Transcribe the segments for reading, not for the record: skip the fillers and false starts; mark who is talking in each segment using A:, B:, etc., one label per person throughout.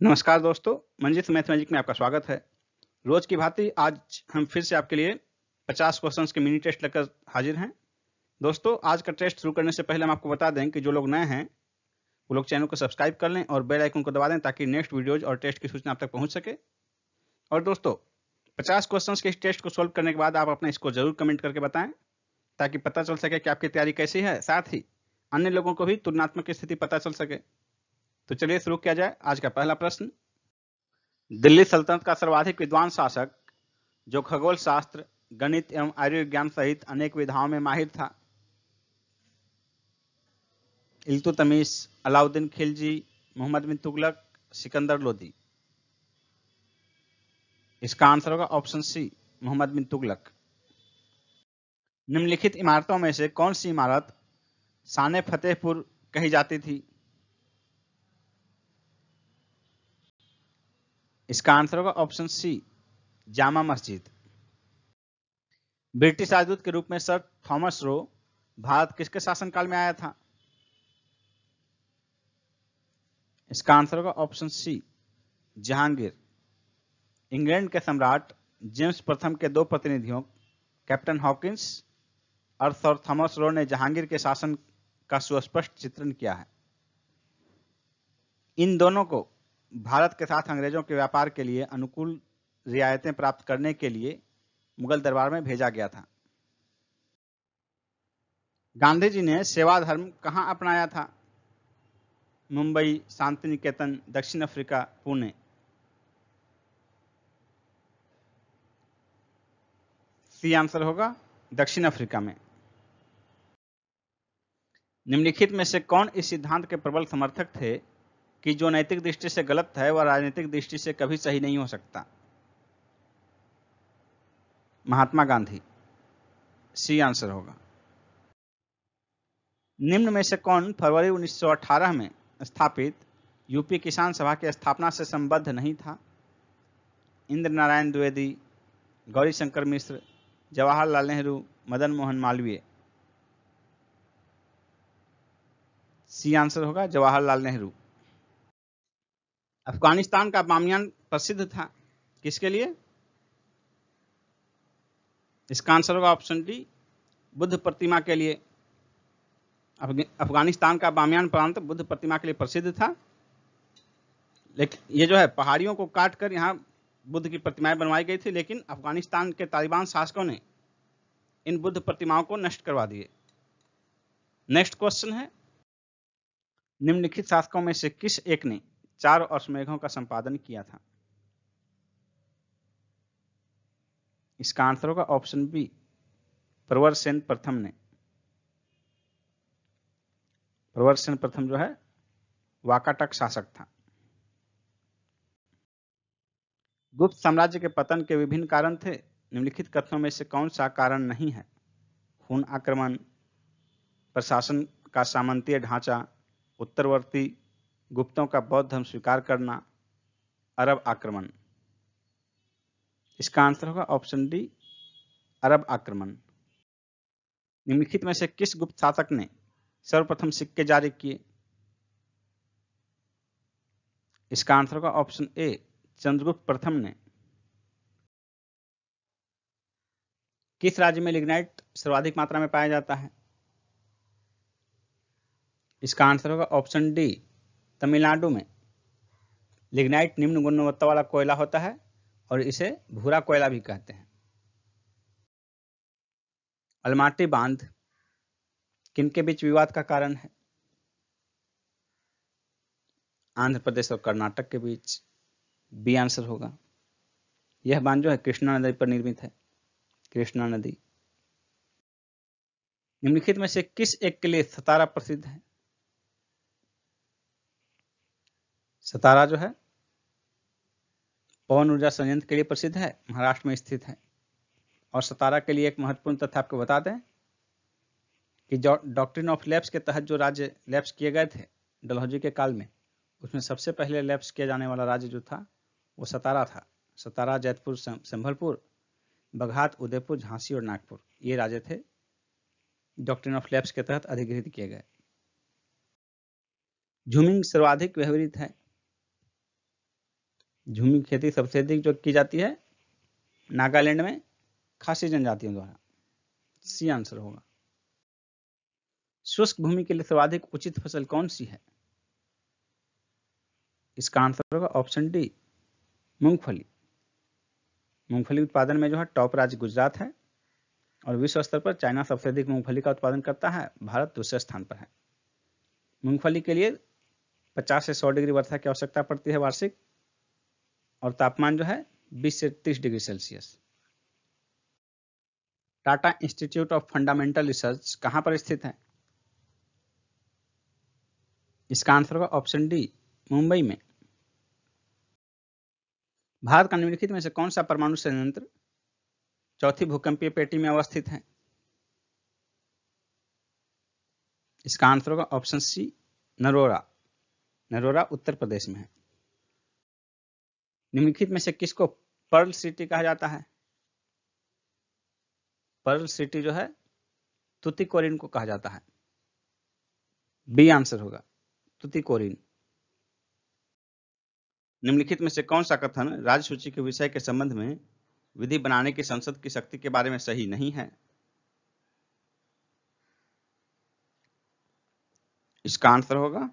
A: नमस्कार दोस्तों, मंजित मैथमेटिक में आपका स्वागत है। रोज की भांति आज हम फिर से आपके लिए 50 क्वेश्चंस के मिनी टेस्ट लेकर हाजिर हैं। दोस्तों, आज का टेस्ट शुरू करने से पहले हम आपको बता दें कि जो लोग नए हैं वो लोग चैनल को सब्सक्राइब कर लें और बेल आइकन को दबा दें ताकि नेक्स्ट वीडियोज और टेस्ट की सूचना आप तक पहुंच सके। और दोस्तों, 50 क्वेश्चंस के इस टेस्ट को सोल्व करने के बाद आप अपना इसको जरूर कमेंट करके बताएं ताकि पता चल सके कि आपकी तैयारी कैसी है, साथ ही अन्य लोगों को भी तुलनात्मक स्थिति पता चल सके। तो चलिए शुरू किया जाए। आज का पहला प्रश्न, दिल्ली सल्तनत का सर्वाधिक विद्वान शासक जो खगोल शास्त्र, गणित एवं आयुर्विज्ञान सहित अनेक विधाओं में माहिर था। इल्तुतमिश, अलाउद्दीन खिलजी, मोहम्मद बिन तुगलक, सिकंदर लोदी। इसका आंसर होगा ऑप्शन सी, मोहम्मद बिन तुगलक। निम्नलिखित इमारतों में से कौन सी इमारत शान फतेहपुर कही जाती थी? इसका आंसर होगा ऑप्शन सी, जामा मस्जिद। ब्रिटिश राजदूत के रूप में सर थॉमस रो भारत किसके शासनकाल में आया था? इसका आंसर होगा ऑप्शन सी, जहांगीर। इंग्लैंड के सम्राट जेम्स प्रथम के दो प्रतिनिधियों कैप्टन हॉकिंस और सर थॉमस रो ने जहांगीर के शासन का सुस्पष्ट चित्रण किया है। इन दोनों को भारत के साथ अंग्रेजों के व्यापार के लिए अनुकूल रियायतें प्राप्त करने के लिए मुगल दरबार में भेजा गया था। गांधी जी ने सेवा धर्म कहां अपनाया था? मुंबई, शांति निकेतन, दक्षिण अफ्रीका, पुणे। सी आंसर होगा दक्षिण अफ्रीका में। निम्नलिखित में से कौन इस सिद्धांत के प्रबल समर्थक थे कि जो नैतिक दृष्टि से गलत है वह राजनीतिक दृष्टि से कभी सही नहीं हो सकता? महात्मा गांधी। सी आंसर होगा। निम्न में से कौन फरवरी 1918 में स्थापित यूपी किसान सभा की स्थापना से संबद्ध नहीं था? इंद्र नारायण द्विवेदी, गौरी शंकर मिश्र, जवाहरलाल नेहरू, मदन मोहन मालवीय। सी आंसर होगा जवाहरलाल नेहरू। अफगानिस्तान का बामियान प्रसिद्ध था किसके लिए? इसका आंसर होगा ऑप्शन डी, बुद्ध प्रतिमा के लिए। अफगानिस्तान का बामियान प्रांत बुद्ध प्रतिमा के लिए प्रसिद्ध था। लेकिन ये जो है पहाड़ियों को काट कर यहाँ बुद्ध की प्रतिमाएं बनवाई गई थी, लेकिन अफगानिस्तान के तालिबान शासकों ने इन बुद्ध प्रतिमाओं को नष्ट करवा दिए। नेक्स्ट क्वेश्चन है, निम्नलिखित शासकों में से किस एक ने 4 अश्वमेधों का संपादन किया था? इसका आंसर होगा ऑप्शन बी, प्रवरसेन प्रथम ने। प्रवरसेन प्रथम जो है वाकाटक शासक था। गुप्त साम्राज्य के पतन के विभिन्न कारण थे। निम्नलिखित कथनों में से कौन सा कारण नहीं है? खून आक्रमण, प्रशासन का सामंतीय ढांचा, उत्तरवर्ती गुप्तों का बौद्ध धर्म स्वीकार करना, अरब आक्रमण। इसका आंसर होगा ऑप्शन डी, अरब आक्रमण। निम्नलिखित में से किस गुप्त शासक ने सर्वप्रथम सिक्के जारी किए? इसका आंसर होगा ऑप्शन ए, चंद्रगुप्त प्रथम ने। किस राज्य में लिग्नाइट सर्वाधिक मात्रा में पाया जाता है? इसका आंसर होगा ऑप्शन डी, तमिलनाडु में। लिग्नाइट निम्न गुणवत्ता वाला कोयला होता है और इसे भूरा कोयला भी कहते हैं। अलमाटी बांध किनके बीच विवाद का कारण है? आंध्र प्रदेश और कर्नाटक के बीच। बी आंसर होगा। यह बांध जो है कृष्णा नदी पर निर्मित है, कृष्णा नदी। निम्नलिखित में से किस एक के लिए सतारा प्रसिद्ध है? सतारा जो है पवन ऊर्जा संयंत्र के लिए प्रसिद्ध है, महाराष्ट्र में स्थित है। और सतारा के लिए एक महत्वपूर्ण तथ्य आपको बता दें कि डॉक्ट्रिन ऑफ लैप्स के तहत जो राज्य लैप्स किए गए थे डलहौजी के काल में, उसमें सबसे पहले लैप्स किया जाने वाला राज्य जो था वो सतारा था। सतारा, जैतपुर, संभलपुर, बघात, उदयपुर, झांसी और नागपुर, ये राज्य थे डॉक्ट्रिन ऑफ लैप्स के तहत अधिग्रहित किए गए। झूमिंग सर्वाधिक व्यवहृत है। झूमी की खेती सबसे अधिक जो की जाती है नागालैंड में खासी जनजातियों द्वारा। सी आंसर होगा। शुष्क भूमि के लिए सर्वाधिक उचित फसल कौन सी है? इसका आंसर होगा ऑप्शन डी, मूंगफली। मूंगफली उत्पादन में जो है टॉप राज्य गुजरात है और विश्व स्तर पर चाइना सबसे अधिक मूंगफली का उत्पादन करता है, भारत दूसरे स्थान पर है। मूंगफली के लिए 50 से 100 डिग्री वर्षा की आवश्यकता पड़ती है वार्षिक, और तापमान जो है 20 से 30 degree Celsius. Tata institute of fundamental research कहां पर स्थित है? इसका आंसर होगा ऑप्शन डी, मुंबई में। भारत का निम्नलिखित में से कौन सा परमाणु संयंत्र चौथी भूकंपीय पेटी में अवस्थित है? इसका आंसर होगा ऑप्शन सी, नरोरा। नरोरा उत्तर प्रदेश में है। निम्नलिखित में से किसको पर्ल सिटी कहा जाता है? पर्ल सिटी जो है तुतिकोरिन को कहा जाता है। बी आंसर होगा, तुतिकोरिन। निम्नलिखित में से कौन सा कथन राज्य सूची के विषय के संबंध में विधि बनाने की संसद की शक्ति के बारे में सही नहीं है? इसका आंसर होगा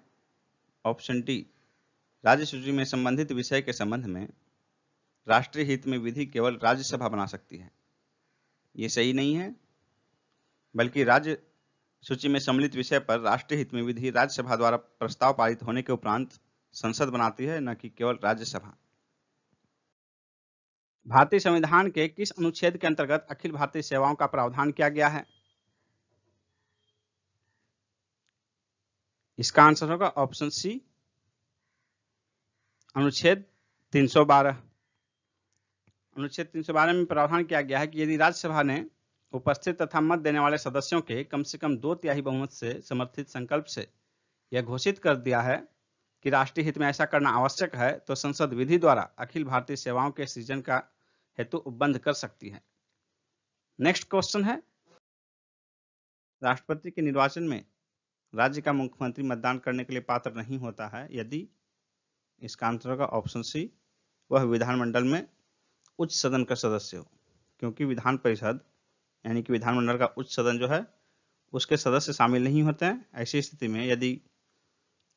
A: ऑप्शन डी, राज्य सूची में संबंधित विषय के संबंध में राष्ट्रीय हित में विधि केवल राज्यसभा बना सकती है। ये सही नहीं है, बल्कि राज्य सूची में सम्मिलित विषय पर राष्ट्रीय हित में विधि राज्यसभा द्वारा प्रस्ताव पारित होने के उपरांत संसद बनाती है, न कि केवल राज्यसभा। भारतीय संविधान के किस अनुच्छेद के अंतर्गत अखिल भारतीय सेवाओं का प्रावधान किया गया है? इसका आंसर होगा ऑप्शन सी, अनुच्छेद 312। अनुच्छेद 312 में प्रावधान किया गया है कि यदि राज्यसभा ने उपस्थित तथा मत देने वाले सदस्यों के कम से कम 2/3 बहुमत से समर्थित संकल्प से यह घोषित कर दिया है कि राष्ट्रीय हित में ऐसा करना आवश्यक है, तो संसद विधि द्वारा अखिल भारतीय सेवाओं के सृजन का हेतु उपबंध कर सकती है। नेक्स्ट क्वेश्चन है, राष्ट्रपति के निर्वाचन में राज्य का मुख्यमंत्री मतदान करने के लिए पात्र नहीं होता है यदि? इसका आंसर होगा ऑप्शन सी, वह विधानमंडल में उच्च सदन का सदस्य हो, क्योंकि विधान परिषद यानी कि विधानमंडल का उच्च सदन जो है उसके सदस्य शामिल नहीं होते हैं। ऐसी स्थिति में यदि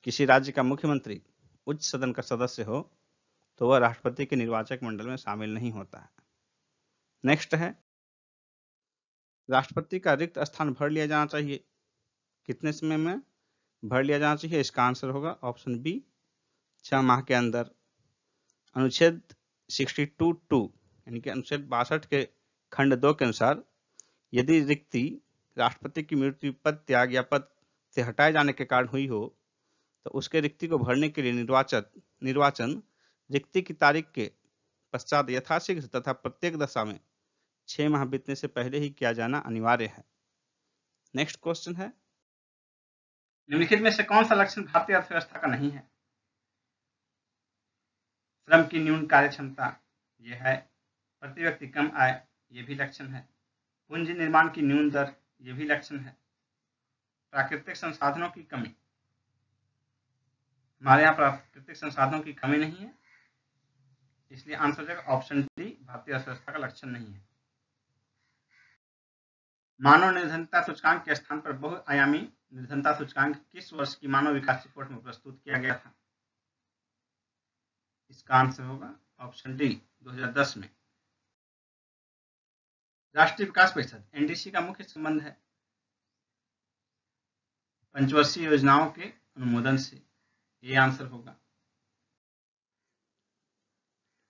A: किसी राज्य का मुख्यमंत्री उच्च सदन का सदस्य हो तो वह राष्ट्रपति के निर्वाचक मंडल में शामिल नहीं होता है। नेक्स्ट है, राष्ट्रपति का रिक्त स्थान भर लिया जाना चाहिए, कितने समय में भर लिया जाना चाहिए? इसका आंसर होगा ऑप्शन बी, 6 माह के अंदर। अनुच्छेद 62(2) यानी कि अनुच्छेद 62 के खंड 2 के अनुसार यदि रिक्ति राष्ट्रपति की मृत्यु, पद त्याग या पद से हटाए जाने के कारण हुई हो तो उसके रिक्ति को भरने के लिए निर्वाचन रिक्ति की तारीख के पश्चात यथाशीघ्र तथा प्रत्येक दशा में 6 माह बीतने से पहले ही किया जाना अनिवार्य है। नेक्स्ट क्वेश्चन है, निम्नलिखित में से कौन सा लक्षण भारतीय अर्थव्यवस्था का नहीं है? श्रम की न्यून कार्य क्षमता, यह है। प्रति व्यक्ति कम आय, ये भी लक्षण है। पूंजी निर्माण की न्यून दर, ये भी लक्षण है। प्राकृतिक संसाधनों की कमी, हमारे यहाँ प्राकृतिक संसाधनों की कमी नहीं है, इसलिए आंसर हो जाएगा ऑप्शन डी, भारतीय अर्थव्यवस्था का लक्षण नहीं है। मानव निर्धनता सूचकांक के स्थान पर बहुआयामी निर्धनता सूचकांक किस वर्ष की मानव विकास रिपोर्ट में प्रस्तुत किया गया था? इसका आंसर होगा ऑप्शन डी, 2010 में। राष्ट्रीय विकास परिषद एनडीसी का मुख्य संबंध है पंचवर्षीय योजनाओं के अनुमोदन से, ये आंसर होगा।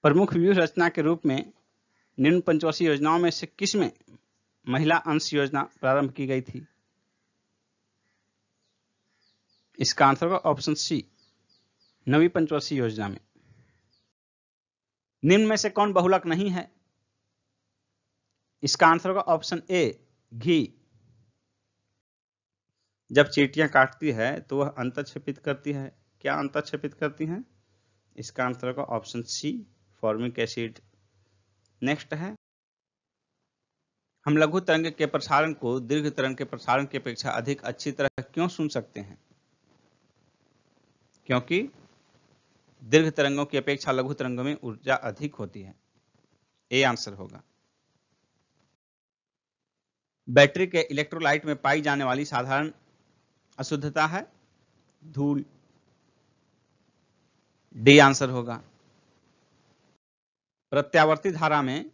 A: प्रमुख व्यूह रचना के रूप में निम्न पंचवर्षीय योजनाओं में से किस में महिला अंश योजना प्रारंभ की गई थी? इसका आंसर होगा ऑप्शन सी, नवी पंचवर्षीय योजना में। निम्न में से कौन बहुलक नहीं है? इसका आंसर होगा ऑप्शन ए, घी। जब चींटियां काटती है तो वह अंतःक्षेपित करती है, क्या अंतःक्षेपित करती हैं? इसका आंसर होगा option C, formic acid. Next है, हम लघु तरंग के प्रसारण को दीर्घ तरंग के प्रसारण की अपेक्षा अधिक अच्छी तरह क्यों सुन सकते हैं? क्योंकि दीर्घ तरंगों की अपेक्षा लघु तरंगों में ऊर्जा अधिक होती है। ए आंसर होगा। बैटरी के इलेक्ट्रोलाइट में पाई जाने वाली साधारण अशुद्धता है धूल। डी आंसर होगा। प्रत्यावर्ती धारा में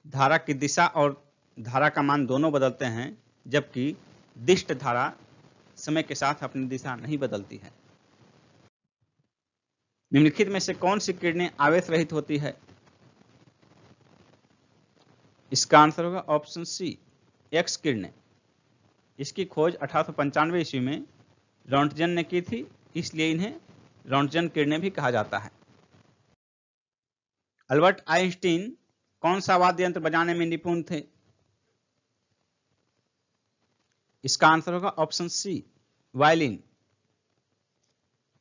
A: धारा की दिशा और धारा का मान दोनों बदलते हैं, जबकि दिष्ट धारा समय के साथ अपनी दिशा नहीं बदलती है। निम्नलिखित में से कौन सी किरणें आवेश रहित होती है? इसका आंसर होगा ऑप्शन सी, एक्स किरणें। इसकी खोज 1895 ईस्वी में रोंटगन ने की थी, इसलिए इन्हें रोंटगन किरणें भी कहा जाता है। अल्बर्ट आइंस्टीन कौन सा वाद्य यंत्र बजाने में निपुण थे? इसका आंसर होगा option C, violin.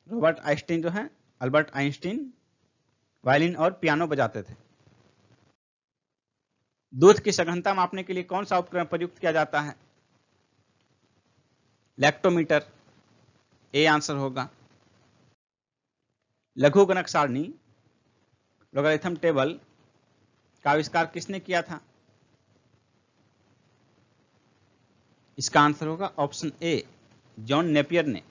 A: Robert Einstein जो है, अल्बर्ट आइंस्टीन वायलिन और पियानो बजाते थे। दूध की सघनता मापने के लिए कौन सा उपकरण प्रयुक्त किया जाता है? लैक्टोमीटर। ए आंसर होगा। लघुगणक सारणी लोगारिथम टेबल का आविष्कार किसने किया था? इसका आंसर होगा ऑप्शन ए, जॉन नेपियर ने।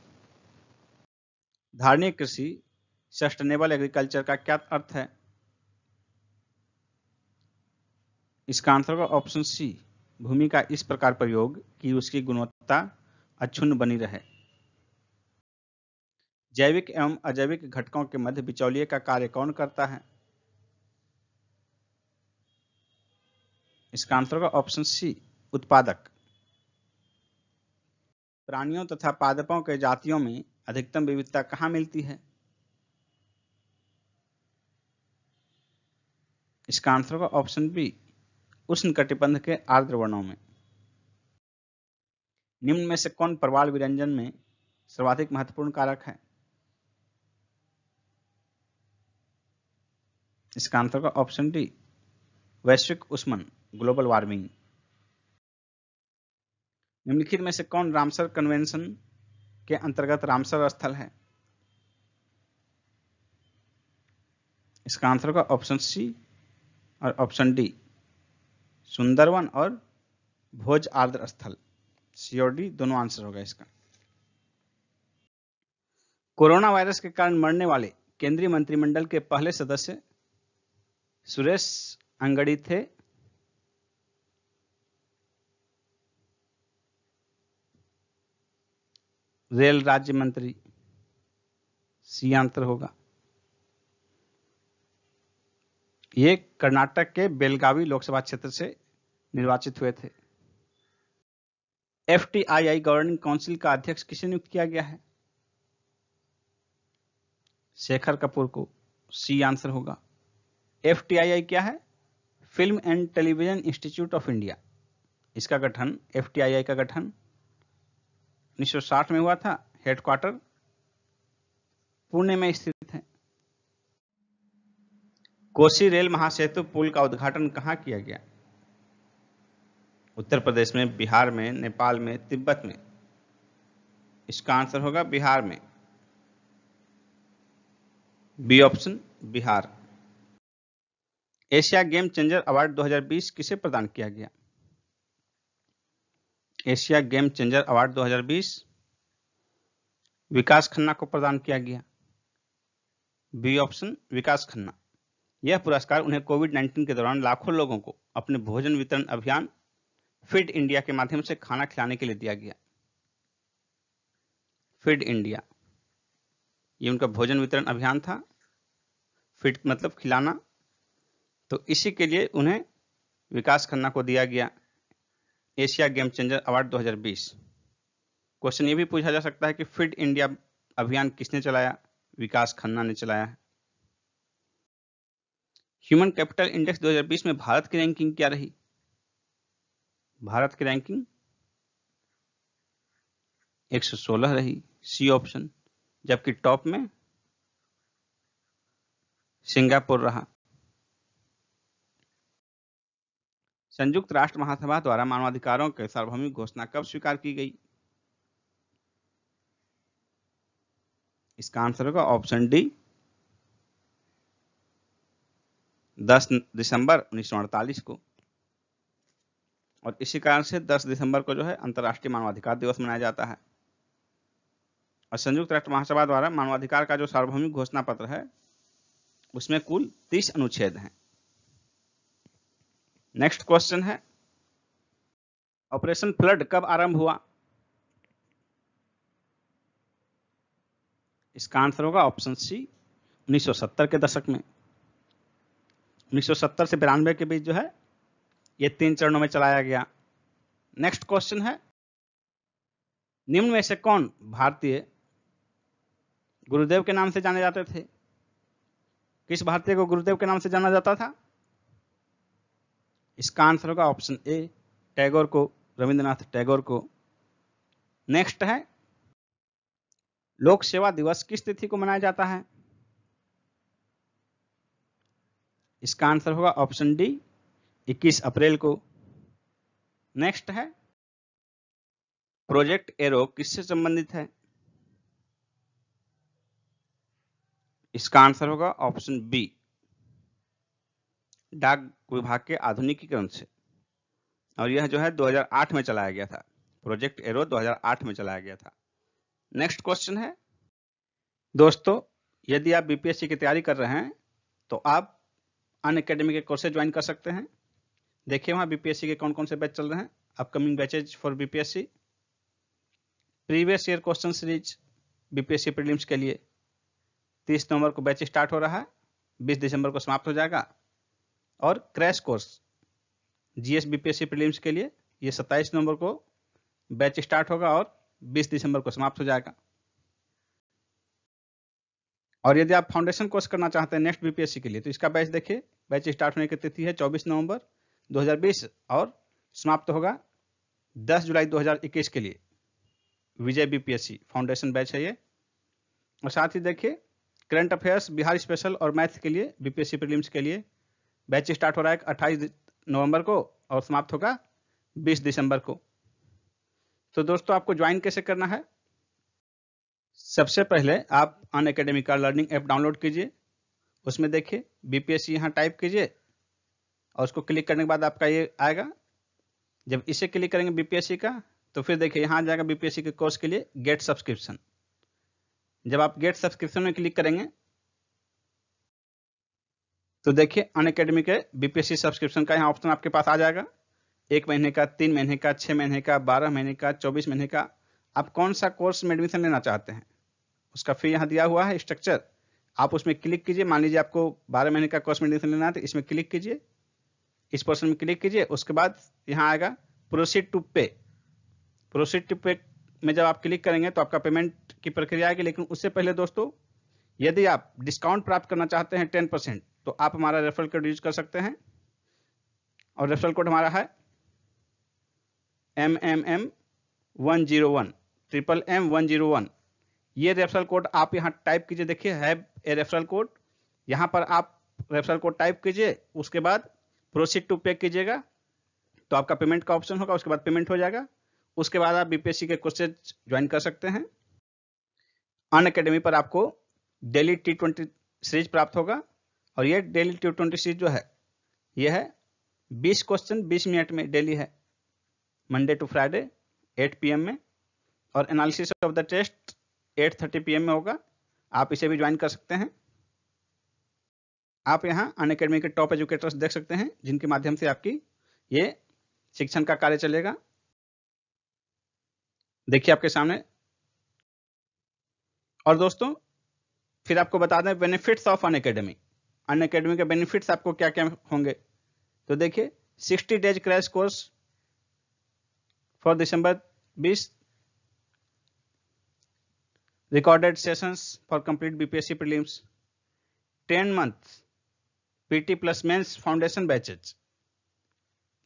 A: धारणीय कृषि, सस्टेनेबल एग्रीकल्चर का क्या अर्थ है? इसका आंसर होगा ऑप्शन सी, भूमि का इस प्रकार प्रयोग कि उसकी गुणवत्ता अक्षुण्ण बनी रहे। जैविक एवं अजैविक घटकों के मध्य बिचौलिए का कार्य कौन करता है? इसका आंसर होगा ऑप्शन सी, उत्पादक। प्राणियों तथा पादपों के जातियों में अधिकतम विविधता कहाँ मिलती है? इसका आंसर होगा ऑप्शन बी, उष्णकटिबंध के आर्द्र वनों में। निम्न में से कौन प्रवाल विरंजन में सर्वाधिक महत्वपूर्ण कारक है? इसका आंसर होगा ऑप्शन डी, वैश्विक ऊष्मन, ग्लोबल वार्मिंग। निम्नलिखित में से कौन रामसर कन्वेंशन के अंतर्गत रामसर स्थल है? इसका आंसर होगा ऑप्शन सी और ऑप्शन डी, सुंदरवन और भोज आर्द्र स्थल। सी और डी दोनों आंसर होगा इसका। कोरोना वायरस के कारण मरने वाले केंद्रीय मंत्रिमंडल के पहले सदस्य सुरेश अंगड़ी थे। रेल राज्य मंत्री। सी आंसर होगा। ये कर्नाटक के बेलगावी लोकसभा क्षेत्र से निर्वाचित हुए थे। FTII गवर्निंग काउंसिल का अध्यक्ष किसे नियुक्त किया गया है? शेखर कपूर को। सी आंसर होगा। FTII क्या है? Film and television institute of India. इसका गठन, FTII का गठन 1960 में हुआ था। हेडक्वार्टर पुणे में स्थित है। कोसी रेल महासेतु पुल का उद्घाटन कहाँ किया गया? उत्तर प्रदेश में, बिहार में, नेपाल में, तिब्बत में। इसका आंसर होगा बिहार में। B option, Bihar. Asia game changer award 2020 किसे प्रदान किया गया? Asia game changer award 2020 Vikas Khanna को प्रदान किया गया। B option, Vikas Khanna. यह पुरस्कार उन्हें कोविड-19 के दौरान लाखों लोगों को अपने भोजन वितरण अभियान फीड इंडिया के माध्यम से खाना खिलाने के लिए दिया गया। फीड इंडिया, ये उनका भोजन वितरण अभियान था। फीड मतलब खिलाना, तो इसी के लिए उन्हें विकास खन्ना को दिया गया Asia game changer award 2020। Question ये भी पूछा जा सकता है कि फीड इंडिया अभियान किसने चलाया? विकास खन्ना ने चलाया है। ह्यूमन कैपिटल इंडेक्स 2020 में भारत की रैंकिंग क्या रही? भारत की रैंकिंग 116 रही। C option. जबकि टॉप में सिंगापुर रहा। संयुक्त राष्ट्र महासभा द्वारा मानवाधिकारों के सार्वभौमिक घोषणा कब स्वीकार की गई? इसका आंसर होगा ऑप्शन डी, 10 दिसंबर 1948 को। और इसी कारण से 10 दिसंबर को जो है अंतर्राष्ट्रीय मानवाधिकार दिवस मनाया जाता है। और संयुक्त राष्ट्र महासभा द्वारा मानवाधिकार का जो सार्वभौमिक घोषणा पत्र है उसमें कुल 30 अनुच्छेद हैं। नेक्स्ट क्वेश्चन है, ऑपरेशन फ्लड कब आरंभ हुआ? इसका आंसर होगा ऑप्शन सी, 1970 के दशक में। 1970 से 92 के बीच जो है ये 3 चरणों में चलाया गया। नेक्स्ट क्वेश्चन है, निम्न में से कौन भारतीय गुरुदेव के नाम से जाने जाते थे? किस भारतीय को गुरुदेव के नाम से जाना जाता था? इसका आंसर होगा ऑप्शन ए, टैगोर को, रविंद्रनाथ टैगोर को। नेक्स्ट है, लोक सेवा दिवस किस तिथि को मनाया जाता है? इसका आंसर होगा ऑप्शन डी, 21 अप्रैल को। नेक्स्ट है, प्रोजेक्ट एरो किससे संबंधित है? इसका आंसर होगा ऑप्शन बी, डाक विभाग के आधुनिकीकरण से। और यह जो है 2008 में चलाया गया था। प्रोजेक्ट एरो 2008 में चलाया गया था। नेक्स्ट क्वेश्चन है, दोस्तों यदि आप बीपीएससी की तैयारी कर रहे हैं तो आप अनअकैडमी के कोर्सेज ज्वाइन कर सकते हैं। देखिए वहां बीपीएससी के कौन कौन से बैच चल रहे हैं। Upcoming batches for BPSC, previous year question series BPSC prelims के लिए 30 नवंबर को बैच स्टार्ट हो रहा है, 20 दिसंबर को समाप्त हो जाएगा। और crash course GS BPSC prelims के लिए ये 27 नवंबर को बैच स्टार्ट होगा और 20 दिसंबर को समाप्त हो जाएगा। और यदि आप फाउंडेशन कोर्स करना चाहते हैं नेक्स्ट बीपीएससी के लिए तो इसका बैच देखिए, बैच स्टार्ट होने की तिथि है 24 नवंबर 2020 और समाप्त होगा 10 जुलाई 2021 के लिए। विजय बीपीएससी फाउंडेशन बैच है ये। और साथ ही देखिए करंट अफेयर्स, बिहार स्पेशल और मैथ के लिए बीपीएससी प्रीलिम्स के लिए बैच स्टार्ट हो रहा है 28 नवंबर को और समाप्त होगा 20 दिसंबर को। तो दोस्तों आपको ज्वाइन कैसे करना है? सबसे पहले आप अनअकैडमी का लर्निंग ऐप डाउनलोड कीजिए, उसमें देखिए बीपीएससी यहाँ टाइप कीजिए और उसको क्लिक करने के बाद आपका ये आएगा। जब इसे क्लिक करेंगे बीपीएससी का तो फिर देखिए यहाँ आ जाएगा बीपीएससी के कोर्स के लिए गेट सब्सक्रिप्शन। जब आप गेट सब्सक्रिप्शन में क्लिक करेंगे तो देखिए अनअकैडमी के बीपीएससी सब्सक्रिप्शन का यहाँ ऑप्शन आपके पास आ जाएगा। 1 महीने का, 3 महीने का, 6 महीने का, 12 महीने का, 24 महीने का। आप कौन सा कोर्स में एडमिशन लेना चाहते हैं उसका फी यहाँ दिया हुआ है स्ट्रक्चर। आप उसमें क्लिक कीजिए। मान लीजिए आपको 12 महीने का कोर्स में एडमिशन लेना है तो इसमें क्लिक कीजिए, इस पोर्शन में क्लिक कीजिए। उसके बाद यहाँ आएगा प्रोसीड टू पे। प्रोसीड टू पे में जब आप क्लिक करेंगे तो आपका पेमेंट की प्रक्रिया आएगी। लेकिन उससे पहले दोस्तों यदि आप डिस्काउंट प्राप्त करना चाहते हैं 10% तो आप हमारा रेफरल कोड यूज कर सकते हैं। और रेफरल कोड हमारा है MMM101 MMM101। ये रेफरल कोड आप यहाँ टाइप कीजिए। देखिए हैव ए रेफरल कोड, यहाँ पर आप रेफरल कोड टाइप कीजिए, उसके बाद प्रोसीड टू पे कीजिएगा तो आपका पेमेंट का ऑप्शन होगा। उसके बाद पेमेंट हो जाएगा। उसके बाद आप बीपीएससी के कोर्सेज ज्वाइन कर सकते हैं। अनअकैडमी पर आपको डेली T20 सीरीज प्राप्त होगा। और ये डेली T20 सीरीज जो है ये है 20 क्वेश्चन 20 मिनट में डेली है, मंडे टू फ्राइडे 8 PM में। और analysis of the test 8:30 PM में होगा। आप इसे भी ज्वाइन कर सकते हैं। आप यहाँ अनअकैडमी के टॉप एजुकेटर्स देख सकते हैं जिनके माध्यम से आपकी ये शिक्षण का कार्य चलेगा। देखिए आपके सामने। और दोस्तों फिर आपको बता दें बेनिफिट्स ऑफ अनअकैडमी। अनअकैडमी के बेनिफिट्स आपको क्या क्या होंगे तो देखिए 60 days crash course for December 20, recorded sessions for complete BPSC prelims, 10 months PT plus mains foundation batches.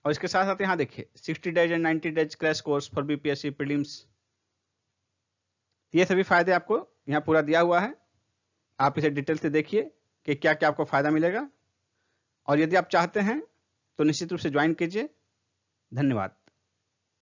A: और इसके साथ साथ यहाँ देखिए 60 days and 90 days crash course for BPSC prelims. ये सभी फायदे आपको यहाँ पूरा दिया हुआ है। आप इसे डिटेल से देखिए कि क्या क्या आपको फायदा मिलेगा। और यदि आप चाहते हैं तो निश्चित रूप से ज्वाइन कीजिए। धन्यवाद।